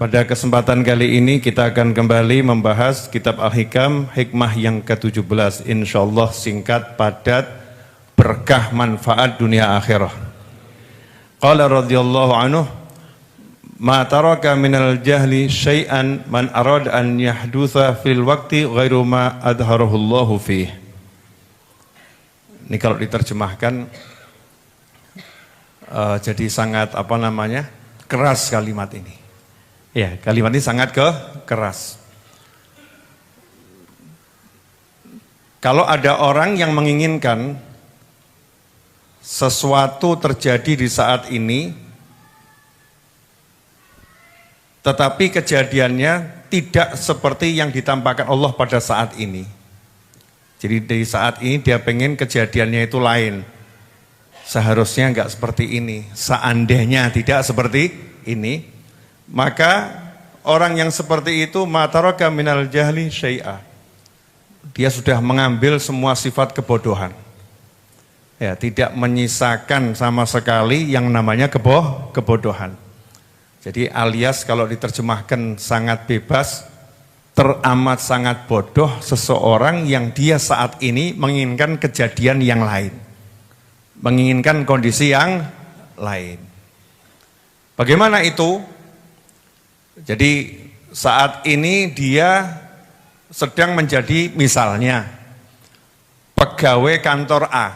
Pada kesempatan kali ini kita akan kembali membahas kitab Al-Hikam, hikmah yang ke-17. Insyaallah singkat, padat, berkah, manfaat dunia akhirah. Qala radhiyallahu anhu, ma taraka minal jahli syai'an man arad an yahdutha fil waqti ghairu ma adharahu Allahu fih. Ini kalau diterjemahkan jadi sangat keras kalimat ini. Ya, kalimat ini sangat keras. Kalau ada orang yang menginginkan sesuatu terjadi di saat ini, tetapi kejadiannya tidak seperti yang ditampakkan Allah pada saat ini. Jadi di saat ini dia pengen kejadiannya itu lain. Seharusnya enggak seperti ini, seandainya tidak seperti ini. Maka orang yang seperti itu mataraka minal jahli syai'a. Dia sudah mengambil semua sifat kebodohan. Ya, tidak menyisakan sama sekali yang namanya kebodohan. Jadi alias kalau diterjemahkan sangat bebas, teramat sangat bodoh seseorang yang dia saat ini menginginkan kejadian yang lain. Menginginkan kondisi yang lain. Bagaimana itu? Jadi saat ini dia sedang menjadi misalnya pegawai kantor A.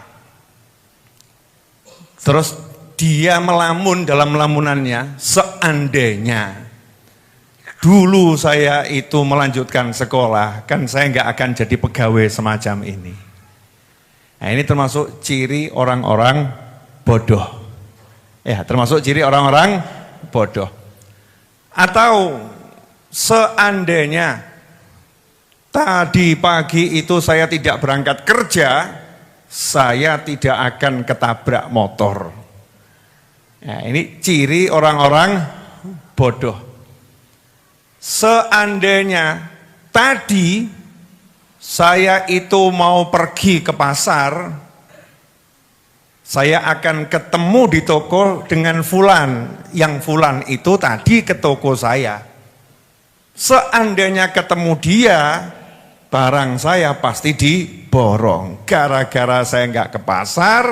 Terus dia melamun dalam lamunannya, seandainya dulu saya itu melanjutkan sekolah, kan saya nggak akan jadi pegawai semacam ini. Nah, ini termasuk ciri orang-orang bodoh. Ya, termasuk ciri orang-orang bodoh. Atau seandainya tadi pagi itu saya tidak berangkat kerja, saya tidak akan ketabrak motor. Nah, ini ciri orang-orang bodoh. Seandainya tadi saya itu mau pergi ke pasar, saya akan ketemu di toko dengan fulan, yang fulan itu tadi ke toko saya. Seandainya ketemu dia, barang saya pasti diborong. Gara-gara saya nggak ke pasar,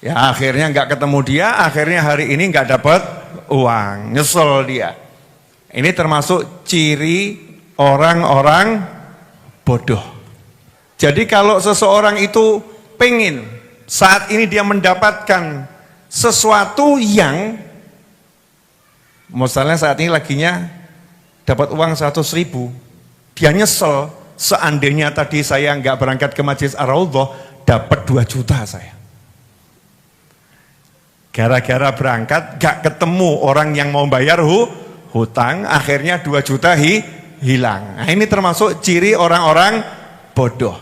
ya akhirnya nggak ketemu dia, akhirnya hari ini nggak dapat uang, nyesel dia. Ini termasuk ciri orang-orang bodoh. Jadi kalau seseorang itu pengen saat ini dia mendapatkan sesuatu yang, misalnya saat ini laginya dapat uang 100.000, dia nyesel, seandainya tadi saya nggak berangkat ke Masjid Ar-Raudhah, dapat 2 juta saya. Gara-gara berangkat gak ketemu orang yang mau bayar hutang, akhirnya 2 juta hilang. Nah, ini termasuk ciri orang-orang bodoh.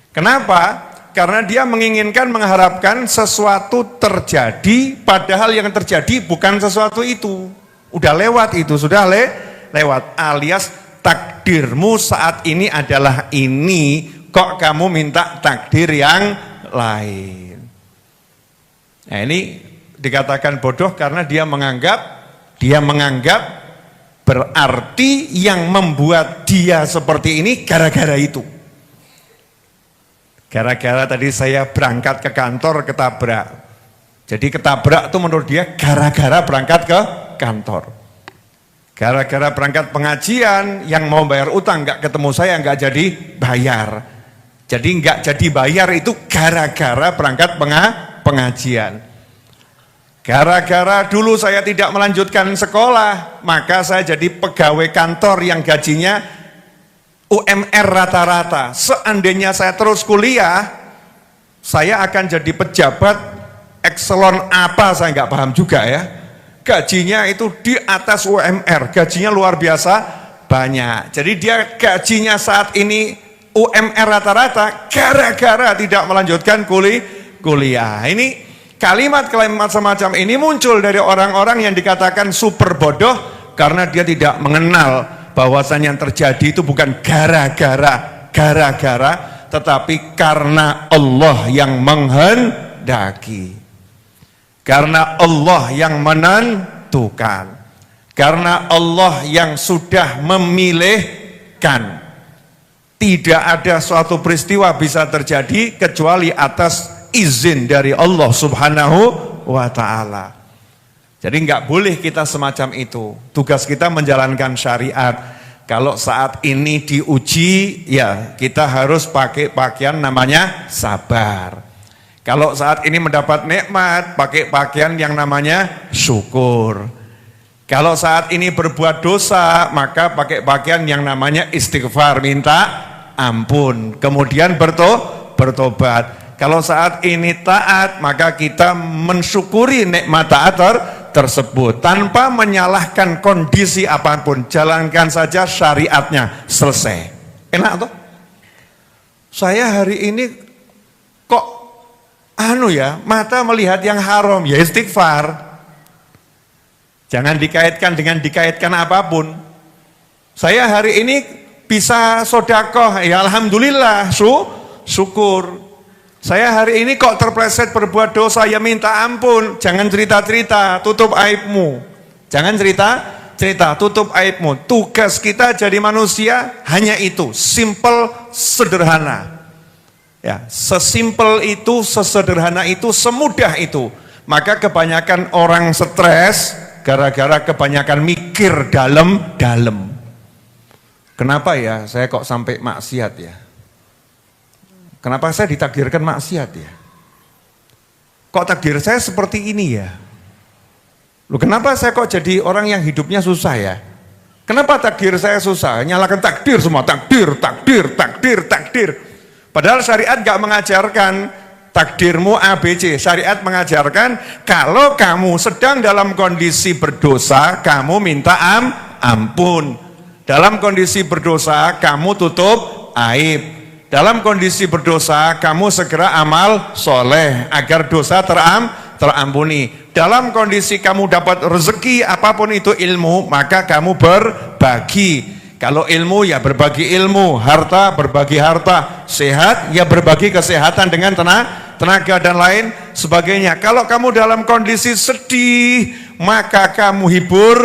Kenapa? Karena dia menginginkan, mengharapkan sesuatu terjadi, padahal yang terjadi bukan sesuatu itu. Udah lewat itu, sudah lewat. Alias takdirmu saat ini adalah ini, kok kamu minta takdir yang lain. Nah, ini dikatakan bodoh karena dia menganggap berarti yang membuat dia seperti ini gara-gara itu. Gara-gara tadi saya berangkat ke kantor ketabrak. Jadi ketabrak itu menurut dia gara-gara berangkat ke kantor. Gara-gara berangkat pengajian, yang mau bayar utang nggak ketemu saya, nggak jadi bayar. Jadi nggak jadi bayar itu gara-gara berangkat pengajian. Gara-gara dulu saya tidak melanjutkan sekolah, maka saya jadi pegawai kantor yang gajinya UMR rata-rata. Seandainya saya terus kuliah, saya akan jadi pejabat ekselon apa, saya nggak paham juga ya. Gajinya itu di atas UMR, gajinya luar biasa banyak. Jadi dia gajinya saat ini UMR rata-rata gara-gara tidak melanjutkan kuliah. Ini kalimat-kalimat semacam ini muncul dari orang-orang yang dikatakan super bodoh karena dia tidak mengenal bahwasannya yang terjadi itu bukan gara-gara, tetapi karena Allah yang menghendaki. Karena Allah yang menentukan. Karena Allah yang sudah memilihkan. Tidak ada suatu peristiwa bisa terjadi kecuali atas izin dari Allah Subhanahu wa ta'ala. Jadi nggak boleh kita semacam itu. Tugas kita menjalankan syariat. Kalau saat ini diuji, ya kita harus pakai pakaian namanya sabar. Kalau saat ini mendapat nikmat, pakai pakaian yang namanya syukur. Kalau saat ini berbuat dosa, maka pakai pakaian yang namanya istighfar, minta ampun. Kemudian bertobat. Kalau saat ini taat, maka kita mensyukuri nikmat taat tersebut tanpa menyalahkan kondisi apapun. Jalankan saja syariatnya, selesai. Enak tuh? Saya hari ini kok mata melihat yang haram, ya istighfar. Jangan dikaitkan dengan dikaitkan apapun. Saya hari ini bisa sedekah, ya alhamdulillah, syukur. Saya hari ini kok terpleset berbuat dosa, ya minta ampun. Jangan cerita-cerita, tutup aibmu. Jangan cerita, tutup aibmu. Tugas kita jadi manusia hanya itu, simple, sederhana. Ya, sesimpel itu, sesederhana itu, semudah itu. Maka kebanyakan orang stres gara-gara kebanyakan mikir dalam-dalam. Kenapa ya saya kok sampai maksiat ya? Kenapa saya ditakdirkan maksiat ya? Kok takdir saya seperti ini ya? Loh, kenapa saya kok jadi orang yang hidupnya susah ya? Kenapa takdir saya susah? Nyalakan takdir semua, takdir. Padahal syariat gak mengajarkan takdirmu ABC. Syariat mengajarkan kalau kamu sedang dalam kondisi berdosa, kamu minta ampun. Dalam kondisi berdosa, kamu tutup aib. Dalam kondisi berdosa, kamu segera amal soleh agar dosa terampuni. Dalam kondisi kamu dapat rezeki apapun itu ilmu, maka kamu berbagi. Kalau ilmu ya berbagi ilmu, harta berbagi harta, sehat ya berbagi kesehatan dengan tenaga dan lain sebagainya. Kalau kamu dalam kondisi sedih, maka kamu hibur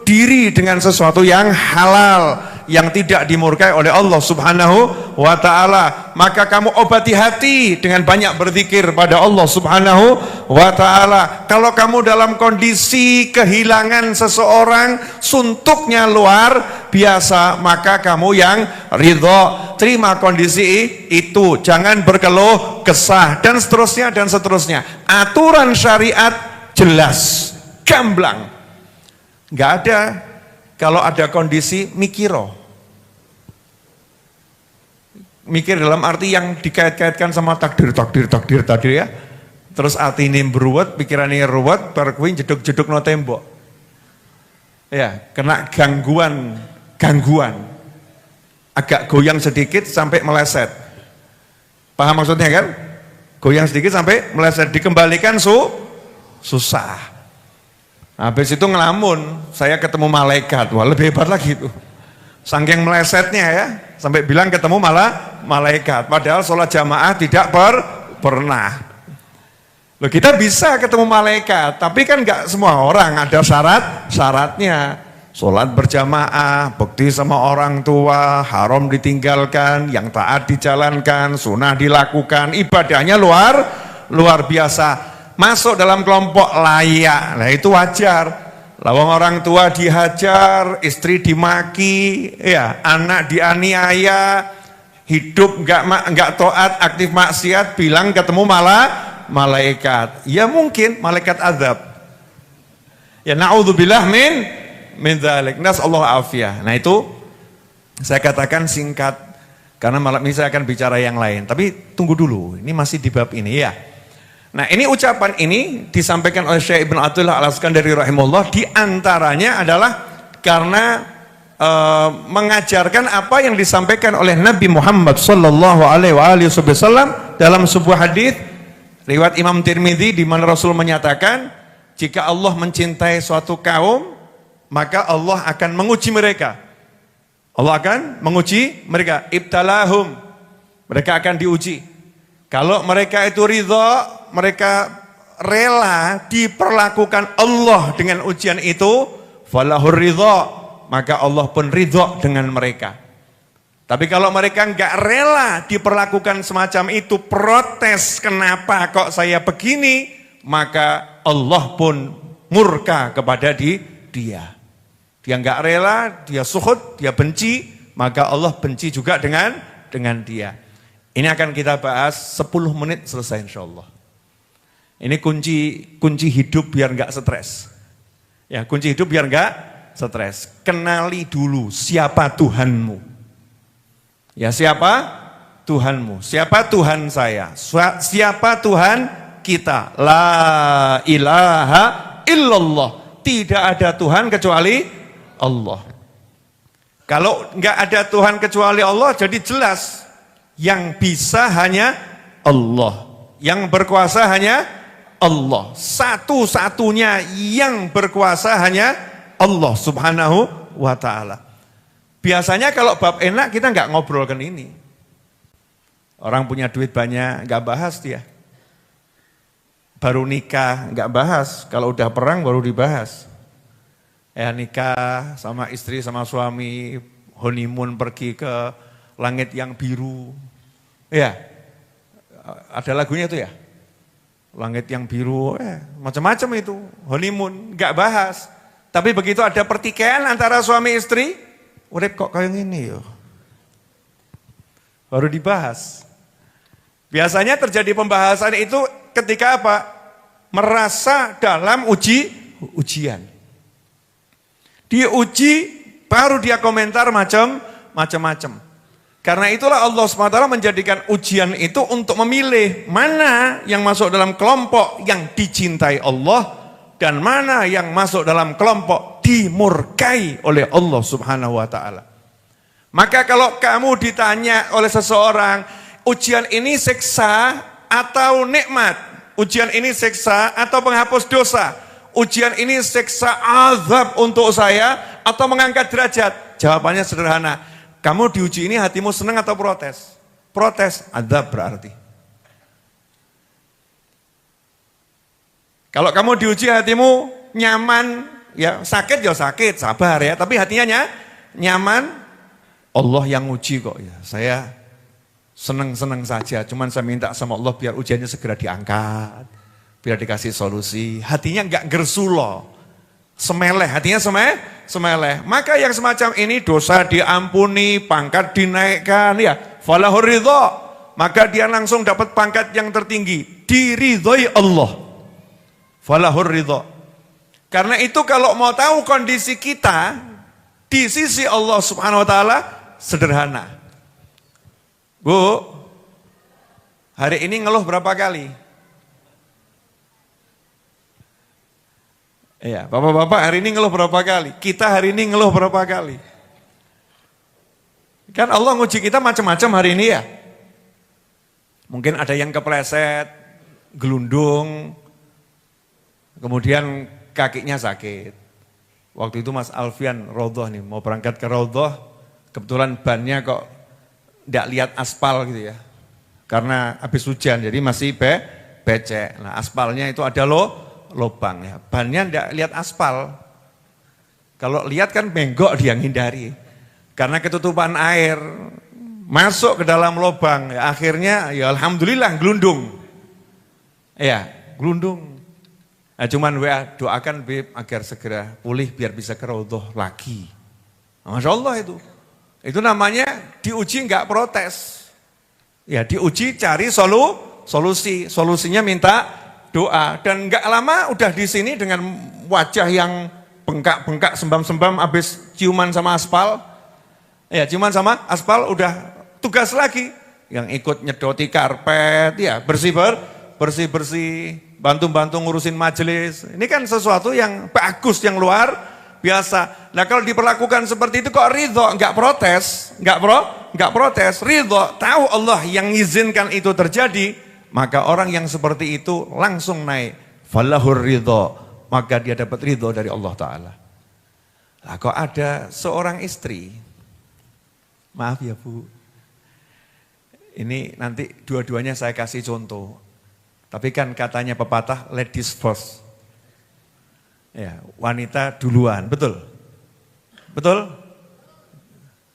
diri dengan sesuatu yang halal, yang tidak dimurkai oleh Allah Subhanahu wa ta'ala. Maka kamu obati hati dengan banyak berzikir pada Allah Subhanahu wa ta'ala. Kalau kamu dalam kondisi kehilangan seseorang, suntuknya luar biasa, maka kamu yang ridho, terima kondisi itu, jangan berkeluh kesah, dan seterusnya. Aturan syariat jelas, gamblang. Nggak ada, kalau ada kondisi mikir dalam arti yang dikait-kaitkan sama takdir ya. Terus hati ini beruat, pikirannya ruwet, berkuing jeduk-jeduk no tembok. Ya, kena gangguan. Agak goyang sedikit sampai meleset. Paham maksudnya kan? Goyang sedikit sampai meleset, dikembalikan susah. Habis itu ngelamun, saya ketemu malaikat. Wah, lebih hebat lagi itu. Saking melesetnya ya, sampai bilang ketemu malah malaikat. Padahal sholat jamaah tidak pernah. Loh, kita bisa ketemu malaikat, tapi kan nggak semua orang, ada syaratnya. Sholat berjamaah, bekti sama orang tua, haram ditinggalkan, yang taat dijalankan, sunnah dilakukan, ibadahnya luar biasa. Masuk dalam kelompok layak, nah itu wajar. Lawang orang tua dihajar, istri dimaki, ya, anak dianiaya, hidup nggak taat, aktif maksiat, bilang ketemu malah malaikat. Ya mungkin malaikat azab. Ya naudzubillah min dzalik. Nasallahu afiyah. Nah itu saya katakan singkat karena malam ini saya akan bicara yang lain. Tapi tunggu dulu, ini masih di bab ini ya. Nah ini ucapan ini disampaikan oleh Syekh Ibn Athaillah Al-Iskandari rahimahullah, diantaranya adalah karena mengajarkan apa yang disampaikan oleh Nabi Muhammad sallallahu alaihi wasallam dalam sebuah hadis riwayat Imam Tirmidzi, di mana Rasul menyatakan jika Allah mencintai suatu kaum, maka Allah akan menguji mereka. Allah akan menguji mereka, ibtalahum, mereka akan diuji. Kalau mereka itu ridha, mereka rela diperlakukan Allah dengan ujian itu, falahur ridho, maka Allah pun ridho dengan mereka. Tapi kalau mereka nggak rela diperlakukan semacam itu, protes, kenapa kok saya begini, maka Allah pun murka kepada dia. Dia nggak rela, dia suhud, dia benci, maka Allah benci juga dengan dia. Ini akan kita bahas 10 menit selesai insya Allah. Ini kunci hidup biar nggak stres. Ya, kunci hidup biar nggak stres. Kenali dulu siapa Tuhanmu. Ya, siapa Tuhanmu? Siapa Tuhan saya? Siapa Tuhan kita? La ilaha illallah. Tidak ada Tuhan kecuali Allah. Kalau nggak ada Tuhan kecuali Allah, jadi jelas yang bisa hanya Allah. Yang berkuasa hanya Allah. Satu-satunya yang berkuasa hanya Allah subhanahu wa ta'ala. Biasanya kalau bab enak kita nggak ngobrolkan ini. Orang punya duit banyak, nggak bahas dia. Baru nikah, nggak bahas. Kalau udah perang baru dibahas. Ya nikah sama istri, sama suami, honeymoon pergi ke langit yang biru. Ya, ada lagunya itu ya. Langit yang biru, macam-macam itu. Honeymoon, nggak bahas. Tapi begitu ada pertikaian antara suami istri, urip kok kayak gini yo. Baru dibahas. Biasanya terjadi pembahasan itu ketika apa? Merasa dalam ujian. Diuji baru dia komentar macam-macam. Karena itulah Allah SWT menjadikan ujian itu untuk memilih mana yang masuk dalam kelompok yang dicintai Allah dan mana yang masuk dalam kelompok dimurkai oleh Allah Subhanahu wa ta'ala. Maka kalau kamu ditanya oleh seseorang, ujian ini siksa atau nikmat? Ujian ini siksa atau penghapus dosa? Ujian ini siksa azab untuk saya atau mengangkat derajat? Jawabannya sederhana. Kamu diuji ini hatimu senang atau protes? Protes, azab berarti. Kalau kamu diuji hatimu nyaman, ya sakit ya sakit, sabar ya. Tapi hatinya nyaman, Allah yang uji kok ya. Saya senang-senang saja, cuman saya minta sama Allah biar ujiannya segera diangkat. Biar dikasih solusi. Hatinya enggak gersulo, semeleh, hatinya semeleh. Maka yang semacam ini dosa diampuni, pangkat dinaikkan ya. Falahur ridho, maka dia langsung dapat pangkat yang tertinggi. Diridhoi Allah. Falahur ridho. Karena itu kalau mau tahu kondisi kita di sisi Allah Subhanahu wa ta'ala sederhana. Bu, hari ini ngeluh berapa kali? Iya, bapak-bapak hari ini ngeluh berapa kali? Kita hari ini ngeluh berapa kali? Kan Allah nguji kita macam-macam hari ini ya. Mungkin ada yang kepleset, gelundung, kemudian kakinya sakit. Waktu itu Mas Alfian Raudhah nih, mau berangkat ke Raudhah, kebetulan bannya kok tidak lihat aspal gitu ya. Karena habis hujan, jadi masih becek. Nah aspalnya itu ada lubang ya. Bannya tidak lihat aspal. Kalau lihat kan bengkok dia ngindari. Karena ketutupan air masuk ke dalam lubang. Ya, akhirnya ya alhamdulillah gelundung. Ya, gelundung. Nah, cuman doakan Beb agar segera pulih biar bisa ke Raudhah lagi. Nah, Masya Allah itu. Itu namanya diuji enggak protes. Ya diuji cari solusi. Solusinya minta doa. Dan enggak lama udah di sini dengan wajah yang bengkak-bengkak sembam-sembam habis ciuman sama aspal. Ya ciuman sama aspal udah tugas lagi. Yang ikut nyedoti karpet, ya bersih-bersih. Bantu-bantu ngurusin majelis. Ini kan sesuatu yang bagus, yang luar biasa. Nah kalau diperlakukan seperti itu kok ridho, enggak protes, enggak protes, ridho, tahu Allah yang izinkan itu terjadi, maka orang yang seperti itu langsung naik. Falahur ridho, maka dia dapat ridho dari Allah Ta'ala. Nah kok ada seorang istri, maaf ya Bu, ini nanti dua-duanya saya kasih contoh. Tapi kan katanya pepatah ladies first. Ya, wanita duluan, betul? Betul?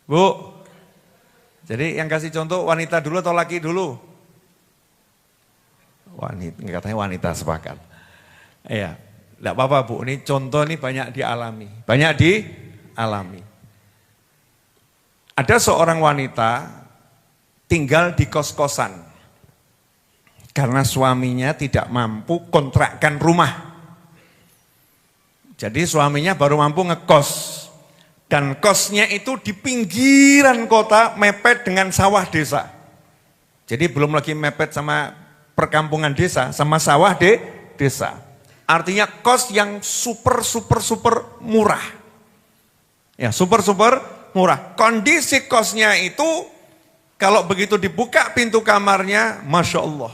Bu? Jadi yang kasih contoh wanita dulu atau laki dulu? Wanita, katanya wanita sepakat. Iya, tidak apa-apa Bu, ini contoh ini banyak dialami. Banyak dialami. Ada seorang wanita tinggal di kos-kosan. Karena suaminya tidak mampu kontrakkan rumah. Jadi suaminya baru mampu ngekos. Dan kosnya itu di pinggiran kota mepet dengan sawah desa. Jadi belum lagi mepet sama perkampungan desa, sama sawah desa. Artinya kos yang super murah. Ya, super murah. Kondisi kosnya itu kalau begitu dibuka pintu kamarnya, Masya Allah.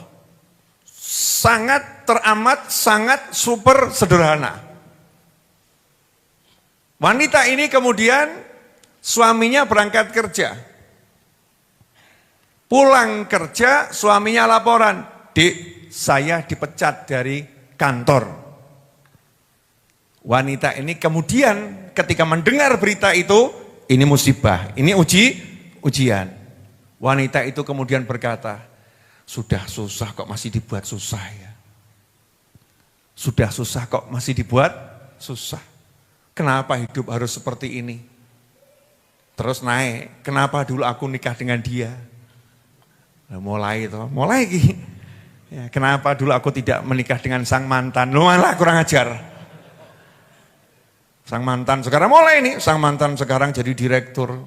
Sangat teramat, sangat super sederhana. Wanita ini kemudian suaminya berangkat kerja. Pulang kerja, suaminya laporan, "Dik, saya dipecat dari kantor." Wanita ini kemudian ketika mendengar berita itu, ini musibah, ini ujian. Wanita itu kemudian berkata, "Sudah susah kok masih dibuat susah ya. Sudah susah kok masih dibuat susah. Kenapa hidup harus seperti ini?" Terus naik, "Kenapa dulu aku nikah dengan dia?" Nah, mulai lagi. Ya, kenapa dulu aku tidak menikah dengan sang mantan? Lu malah kurang ajar. Sang mantan sekarang mulai nih, sang mantan sekarang jadi direktur.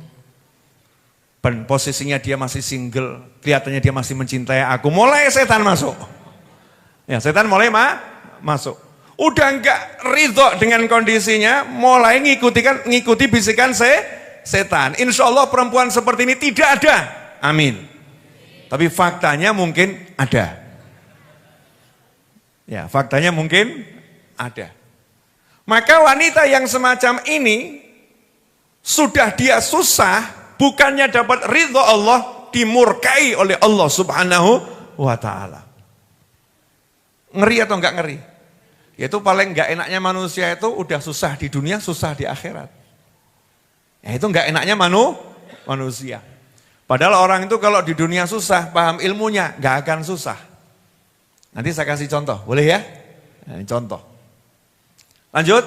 Dan posisinya dia masih single, kelihatannya dia masih mencintai aku. Mulai setan masuk. Ya, setan mulai masuk. Udah enggak ridho dengan kondisinya, mulai ngikuti bisikan setan. Insya Allah perempuan seperti ini tidak ada. Amin. Tapi faktanya mungkin ada. Ya, faktanya mungkin ada. Maka wanita yang semacam ini, sudah dia susah, bukannya dapat ridho Allah, dimurkai oleh Allah Subhanahu wa ta'ala. Ngeri atau enggak ngeri? Itu paling enggak enaknya manusia itu udah susah di dunia, susah di akhirat. Ya, itu enggak enaknya manusia. Padahal orang itu kalau di dunia susah, paham ilmunya, enggak akan susah. Nanti saya kasih contoh, boleh ya? Nah, ini contoh. Lanjut.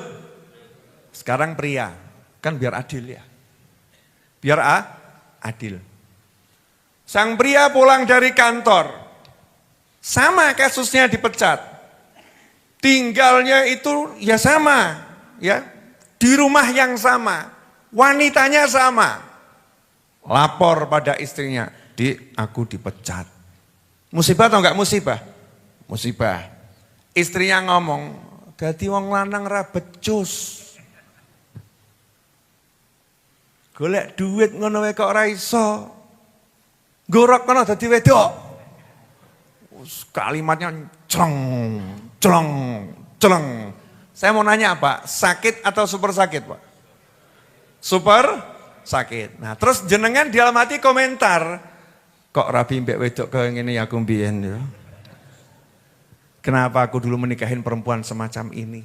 Sekarang pria, kan biar adil ya. Biar adil. Sang pria pulang dari kantor, sama kasusnya dipecat. Tinggalnya itu ya sama, ya, di rumah yang sama, wanitanya sama. Lapor pada istrinya, "Dik, aku dipecat." Musibah atau enggak musibah? Musibah. Istrinya ngomong, "Dadi wong lanang ra becus. Golek duit ngono wae kok ora iso. Gorok kono dadi wedok." Kalimatnya celeng. Saya mau nanya apa? Sakit atau super sakit, Pak? Super sakit. Nah, terus jenengan di dalam hati komentar, "Kok rabi mbek wedok kaya ngene aku mbiyen ya. Kenapa aku dulu menikahin perempuan semacam ini?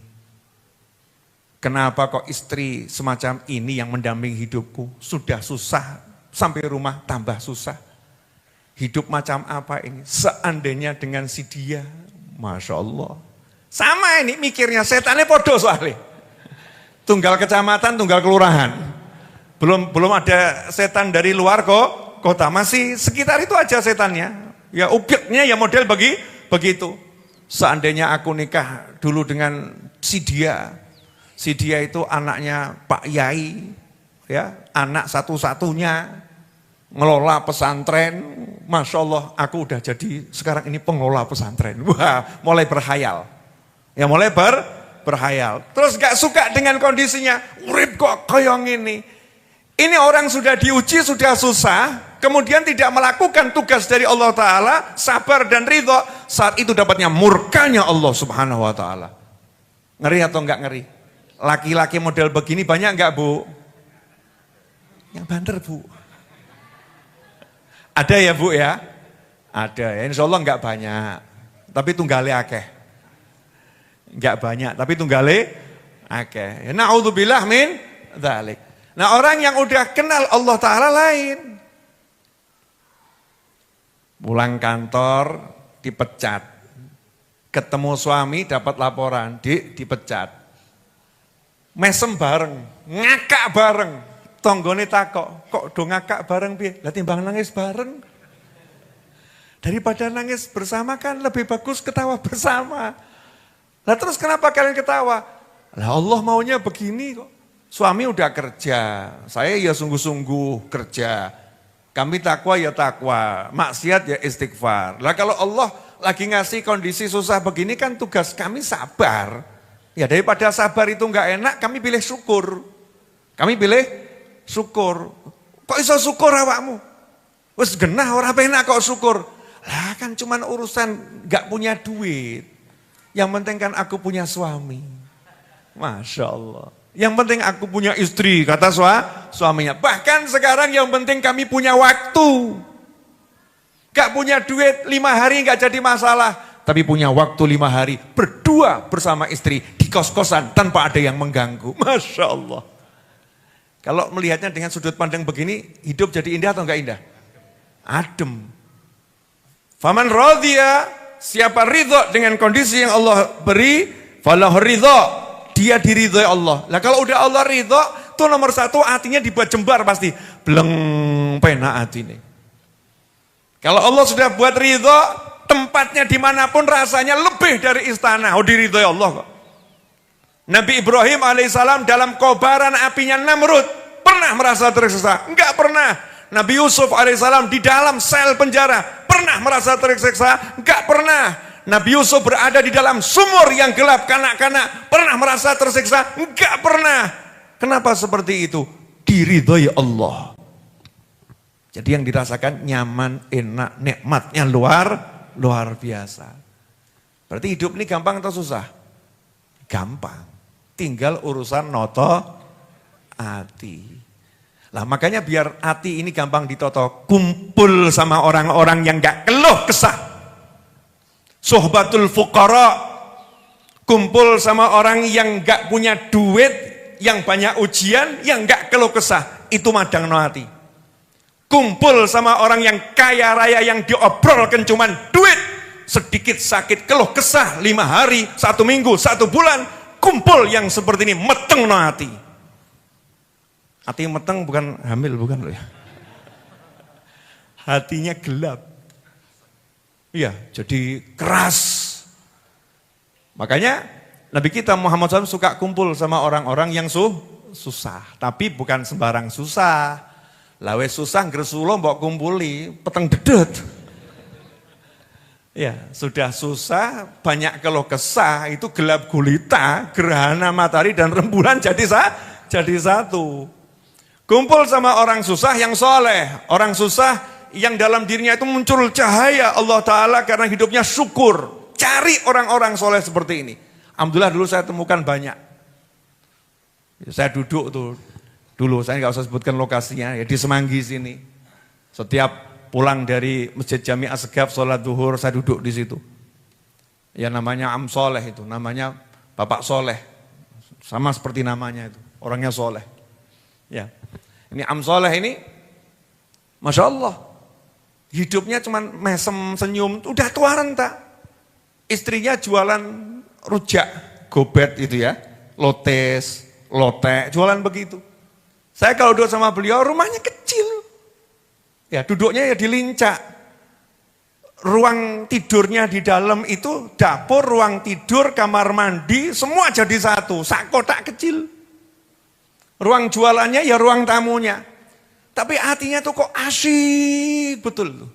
Kenapa kok istri semacam ini yang mendampingi hidupku? Sudah susah, sampai rumah tambah susah. Hidup macam apa ini? Seandainya dengan si dia." Masya Allah. Sama ini mikirnya, setannya podo soalnya. Tunggal kecamatan, tunggal kelurahan. Belum ada setan dari luar kota, masih sekitar itu aja setannya. Ya objeknya ya model begitu. Seandainya aku nikah dulu dengan si dia itu anaknya Pak Yai, ya, anak satu-satunya, ngelola pesantren, Masya Allah aku udah jadi sekarang ini pengelola pesantren. Wah, mulai berhayal. Ya mulai berhayal. Terus gak suka dengan kondisinya, urip kok koyong ini. Ini orang sudah diuji, sudah susah, kemudian tidak melakukan tugas dari Allah Ta'ala, sabar dan ridho, saat itu dapatnya murkanya Allah Subhanahu Wa Ta'ala. Ngeri atau enggak ngeri? Laki-laki model begini banyak enggak, Bu? Yang banter, Bu. Ada ya, Bu ya? Ada ya, insya Allah enggak banyak, tapi tunggale akeh. Enggak banyak, tapi tunggale Oke. Na'udzubillah min dzalik. Nah, orang yang udah kenal Allah Ta'ala lain. Pulang kantor dipecat. Ketemu suami dapat laporan, dipecat. Mesem bareng, ngakak bareng. Tonggone takok, kok do ngakak bareng piye? Lah timbang nangis bareng. Daripada nangis bersama kan lebih bagus ketawa bersama. Lah terus kenapa kalian ketawa? Lah Allah maunya begini kok. Suami udah kerja, saya ya sungguh-sungguh kerja. Kami takwa ya takwa, maksiat ya istighfar. Lah kalau Allah lagi ngasih kondisi susah begini kan tugas kami sabar. Ya daripada sabar itu enggak enak, kami pilih syukur. Kami pilih syukur. Kok iso syukur awakmu? Wes genah ora penak kok syukur. Lah kan cuman urusan enggak punya duit. Yang penting kan aku punya suami. Masya Allah. Yang penting aku punya istri, kata suaminya. Bahkan sekarang yang penting kami punya waktu. Gak punya duit 5 hari gak jadi masalah. Tapi punya waktu 5 hari berdua bersama istri di kos-kosan tanpa ada yang mengganggu. Masya Allah. Kalau melihatnya dengan sudut pandang begini, hidup jadi indah atau enggak indah? Adem. Faman radhiya, siapa ridho dengan kondisi yang Allah beri, falahu ridho. Dia diridhoi Allah. Lah kalau udah Allah ridho, tuh nomor 1 hatinya dibuat jembar pasti. Bleng penak hati ini. Kalau Allah sudah buat ridho, tempatnya dimanapun rasanya lebih dari istana. Oh diridhoi Allah kok. Nabi Ibrahim alaihissalam dalam kobaran apinya Namrud pernah merasa tersiksa? Enggak pernah. Nabi Yusuf alaihissalam di dalam sel penjara pernah merasa tersiksa? Enggak pernah. Nabi Yusuf berada di dalam sumur yang gelap kanak-kanak pernah merasa tersiksa? Enggak pernah. Kenapa seperti itu? Diridhoi Allah. Jadi yang dirasakan nyaman, enak, nikmatnya luar biasa. Berarti hidup ini gampang atau susah? Gampang. Tinggal urusan noto hati. Lah makanya biar hati ini gampang ditoto, kumpul sama orang-orang yang gak keluh kesah. Sohbatul fuqara, kumpul sama orang yang gak punya duit, yang banyak ujian, yang gak keluh kesah, itu madang no hati. Kumpul sama orang yang kaya raya, yang diobrolkan cuman duit, sedikit sakit keluh kesah 5 hari, 1 minggu, 1 bulan, kumpul yang seperti ini, meteng no hati. Hati meteng bukan hamil, bukan loh ya. Hatinya gelap. Iya, jadi keras. Makanya Nabi kita Muhammad SAW suka kumpul sama orang-orang yang susah. Tapi bukan sembarang susah. Lawe susah ngresulo mbok kumpuli, peteng dedet. Ya, sudah susah, banyak keluh kesah, itu gelap gulita, gerhana matahari dan rembulan jadi satu. Kumpul sama orang susah yang soleh, orang susah yang dalam dirinya itu muncul cahaya Allah Ta'ala karena hidupnya syukur. Cari orang-orang soleh seperti ini. Alhamdulillah dulu saya temukan banyak. Saya duduk tuh, dulu saya nggak usah sebutkan lokasinya, ya di Semanggi sini. Setiap pulang dari Masjid Jami Asgaf, sholat duhur, saya duduk di situ. Ya namanya Am Soleh itu, namanya Bapak Soleh. Sama seperti namanya itu, orangnya soleh. Ya, ini Am Soleh ini, Masya Allah. Hidupnya cuma mesem senyum, udah tua renta. Istrinya jualan rujak, gobet itu ya, lotes, lotek, jualan begitu. Saya kalau duduk sama beliau, rumahnya kecil. Ya duduknya ya di lincah. Ruang tidurnya di dalam itu, dapur, ruang tidur, kamar mandi, semua jadi satu, sak kotak kecil. Ruang jualannya ya ruang tamunya. Tapi hatinya tuh kok asyik betul tuh.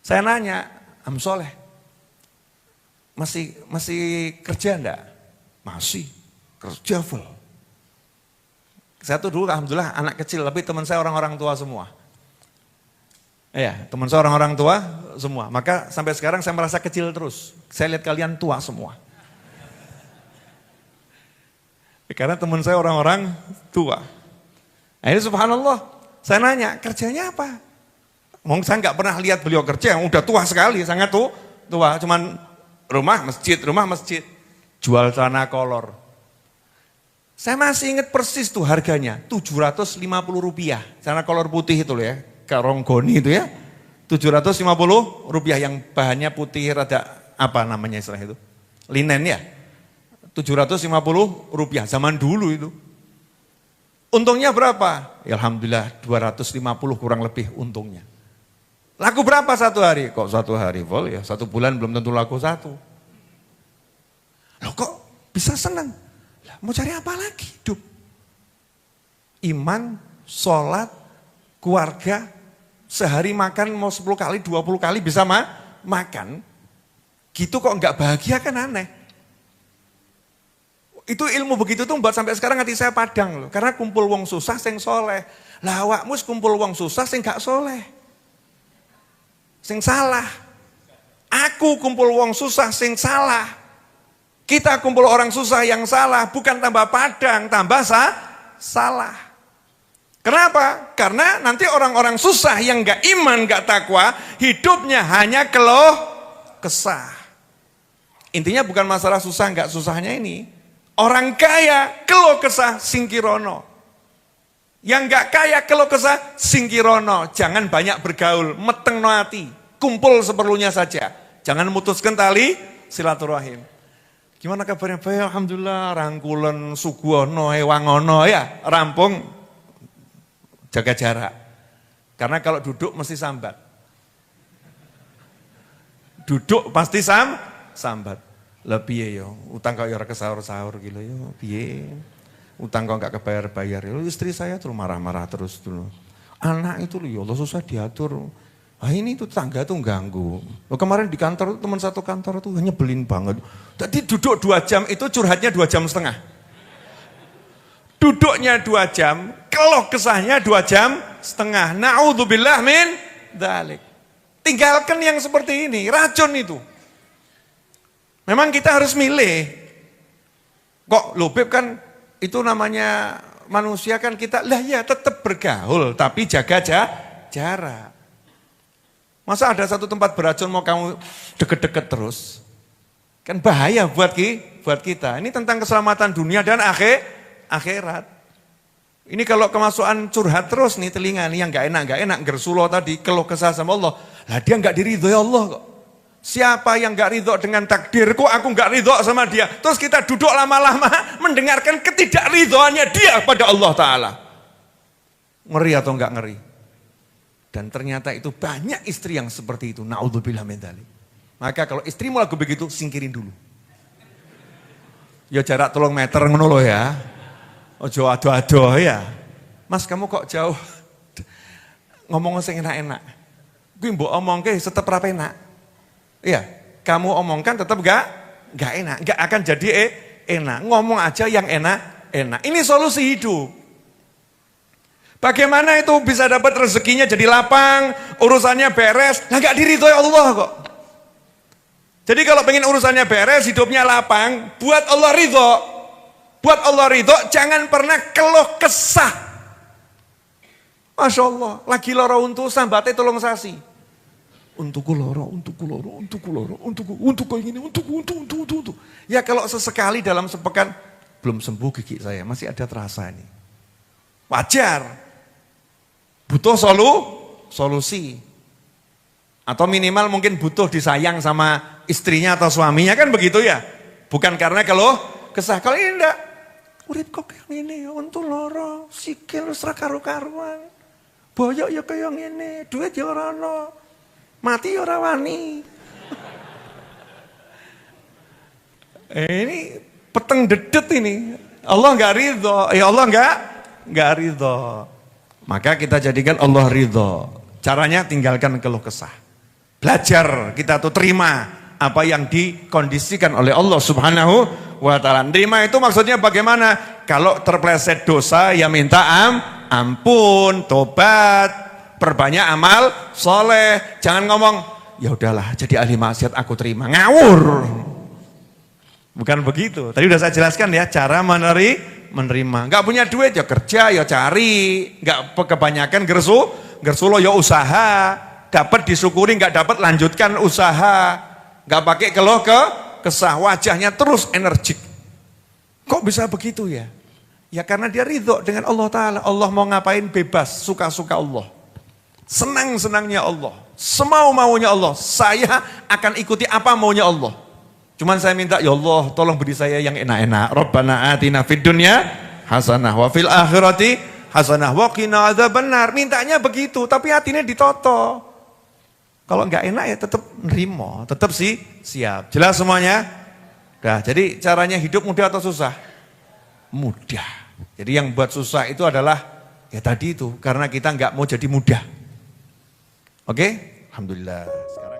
Saya nanya, Am Soleh, masih kerja enggak? Masih, kerja full. Saya tuh dulu alhamdulillah anak kecil, tapi teman saya orang-orang tua semua. Iya, teman saya orang-orang tua semua. Maka sampai sekarang saya merasa kecil terus. Saya lihat kalian tua semua. Karena teman saya orang-orang tua. Nah ini subhanallah. Saya nanya, kerjanya apa? Saya nggak pernah lihat beliau kerja, yang udah tua sekali, sangat tua. Cuman rumah masjid. Jual celana kolor. Saya masih ingat persis tuh harganya, Rp750. Karena kolor putih itu loh ya, karonggoni itu ya. Rp750 yang bahannya putih rada apa namanya istilah itu? Linen ya. Rp750 zaman dulu itu. Untungnya berapa? Ya, alhamdulillah 250 kurang lebih untungnya. Laku berapa satu hari? Kok satu hari vol ya, 1 bulan belum tentu laku 1. Loh kok bisa senang? Lah, mau cari apa lagi hidup? Iman, sholat, keluarga, sehari makan mau 10 kali, 20 kali bisa makan. Gitu kok enggak bahagia kan aneh. Itu ilmu begitu tuh buat sampai sekarang hati saya padang loh. Karena kumpul wong susah sing soleh. Lah awakmu kumpul wong susah sing gak soleh. Sing salah. Aku kumpul wong susah sing salah. Kita kumpul orang susah yang salah. Bukan tambah padang, tambah salah. Kenapa? Karena nanti orang-orang susah yang gak iman, gak takwa. Hidupnya hanya keluh kesah. Intinya bukan masalah susah gak susahnya ini. Orang kaya keluh kesah singkirono. Yang gak kaya keluh kesah singkirono. Jangan banyak bergaul, meteng no hati. Kumpul seperlunya saja. Jangan memutuskan tali silaturahim. Gimana kabarnya? Baik, alhamdulillah. Rangkulan suguhono, ewangono ya. Rampung, jaga jarak. Karena kalau duduk mesti sambat. Duduk pasti sambat. Lah piye yo, utang kok ya ora kesaur-saur gitu yo, piye? Utang kok enggak kebayar-bayar. Istri saya tuh marah-marah terus dulu. Anak itu loh, ya Allah susah diatur. Ah ini tuh tangga tuh ganggu. Oh, kemarin di kantor teman satu kantor tuh nyebelin banget. Tadi duduk 2 jam itu curhatnya 2,5 jam. Duduknya 2 jam, keluh kesahnya 2,5 jam. Na'udzubillah min dzalik. Tinggalkan yang seperti ini, racun itu. Memang kita harus milih. Kok loh Beb kan itu namanya manusia kan kita, lah ya tetap bergaul tapi jaga jarak. Masa ada satu tempat beracun mau kamu deket-deket terus? Kan bahaya buat kita. Ini tentang keselamatan dunia dan akhirat. Ini kalau kemasukan curhat terus nih telinga nih yang gak enak, gersulo tadi, keluh kesah sama Allah. Lah dia gak diridhoi Allah kok. Siapa yang gak ridho dengan takdirku, aku gak ridho sama dia. Terus kita duduk lama-lama mendengarkan ketidakridhoannya dia pada Allah Ta'ala. Ngeri atau enggak ngeri? Dan ternyata itu banyak istri yang seperti itu. Na'udzubillah min dzalik. Maka kalau istrimu lagu begitu, singkirin dulu. Ya jarak 3 meter ngono lho ya. Ojo ado-ado ya. Mas kamu kok jauh? Ngomong sing enak-enak. Kuwi mbok omongke tetep ra enak. Iya, kamu omongkan tetap gak enak, gak akan jadi enak. Ngomong aja yang enak. Ini solusi hidup. Bagaimana itu bisa dapat rezekinya jadi lapang, urusannya beres, lah gak diridhoi Allah kok. Jadi kalau pengen urusannya beres, hidupnya lapang, buat Allah ridho. Buat Allah ridho, jangan pernah keluh kesah. Masya Allah, lagi loro untu sambatnya tolong sasi. Untuk loro. Ya kalau sesekali dalam sepekan, belum sembuh gigi saya, masih ada terasa ini. Wajar. Butuh solusi. Atau minimal mungkin butuh disayang sama istrinya atau suaminya kan begitu ya. Bukan karena kalau kesah. Kalau ini enggak. Urip kok kayak ini, untuk loro, sikil serah karu-karuan. Boyok ya kayak ini, duit ya ora. Mati ora wani. Ini peteng dedet ini. Allah enggak ridho. Ya Allah enggak ridho. Maka kita jadikan Allah ridho. Caranya tinggalkan keluh kesah. Belajar kita tuh terima apa yang dikondisikan oleh Allah Subhanahu wa ta'ala. Terima itu maksudnya bagaimana? Kalau terpleset dosa ya minta ampun, tobat. Perbanyak amal soleh, jangan ngomong ya udahlah jadi ahli maksiat aku terima, ngawur. Bukan begitu. Tadi udah saya jelaskan ya cara menerima. Nggak punya duit ya kerja ya cari, nggak kebanyakan gersulo ya usaha, dapat disyukuri, nggak dapat lanjutkan usaha, nggak pakai keluh kesah, wajahnya terus energik. Kok bisa begitu ya? Ya karena dia ridho dengan Allah Ta'ala. Allah mau ngapain bebas, suka-suka Allah. Senang-senangnya Allah. Semau-maunya Allah. Saya akan ikuti apa maunya Allah. Cuman saya minta, ya Allah tolong beri saya yang enak-enak. Rabbana atina fid dunya hasanah wa fil akhirati hasanah wa qina adzabannar. Mintanya begitu, tapi hatinya ditoto. Kalau enggak enak ya tetap nerimo, tetap sih siap. Jelas semuanya? Nah, jadi caranya hidup mudah atau susah? Mudah. Jadi yang buat susah itu adalah ya tadi itu, karena kita enggak mau jadi mudah. Oke? Alhamdulillah. Sekarang